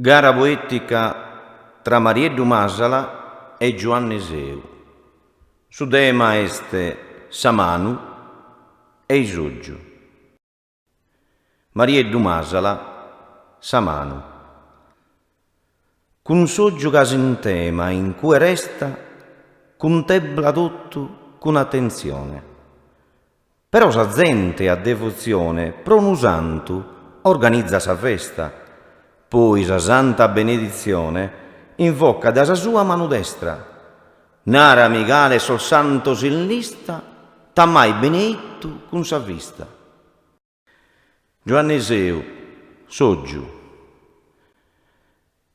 Gara poetica tra Marieddu Masala e Giovanni Seu. Su tema este sa manu e il soggiu. Marieddu Masala, sa manu. Cun soggiu ca s'intema in cui resta, contempla tutto con attenzione. Però sa gente a devozione, pro nu santu, organizza sa festa. Poi sa santa benedizione invoca da sa sua mano destra. Nara amicale sol santo s'illista, tammai beneittu con sa vista. Giovanni Seu, soggiu.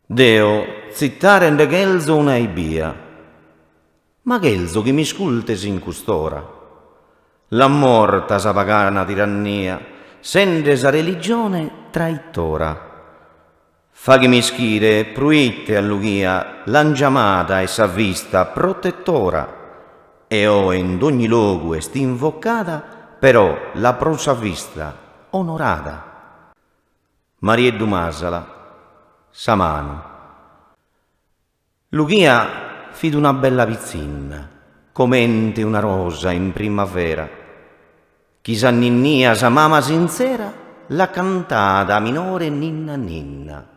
Deo, zittare de chelzo una ibia, ma chelzo chi mi scultes in custora. La morta sa pagana tirannia, sende sa religione traittora. Fa chi mi schire, pruitte a Luchia, l'angiamata e sa vista protettora, e ho in ogni luogo est invocata, però la prosa vista onorata. Marieddu Masala, sa manu. Luchia fi d'una bella pizzina, commente una rosa in primavera. Chi s'anninnia sa mama sincera, la cantata minore ninna ninna.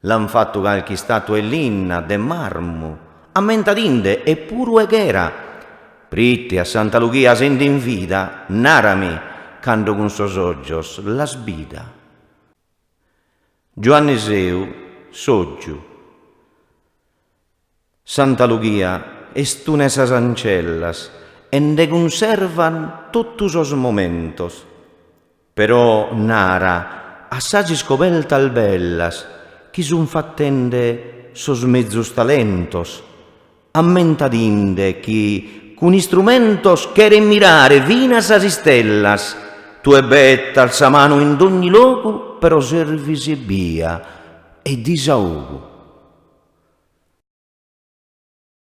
L'han fatto calchi statuellina de marmo, ammentadinde e puro eghera. Pritti a Santa Luchia sente in vita, narami, canto con sos oggios la sbida. Giovanni Seu, soggiu. Santa Luchia est una esas ancellas, ende conservan tuttos os momentos. Però nara, assagi scopertas bellas, chi sun fattende sos mezzus talentos, ammentadinde chi con istrumentos cheren mirare vinas as istellas, tu e betta al sa mano in d'ogni loco, però servisi via e disaugu.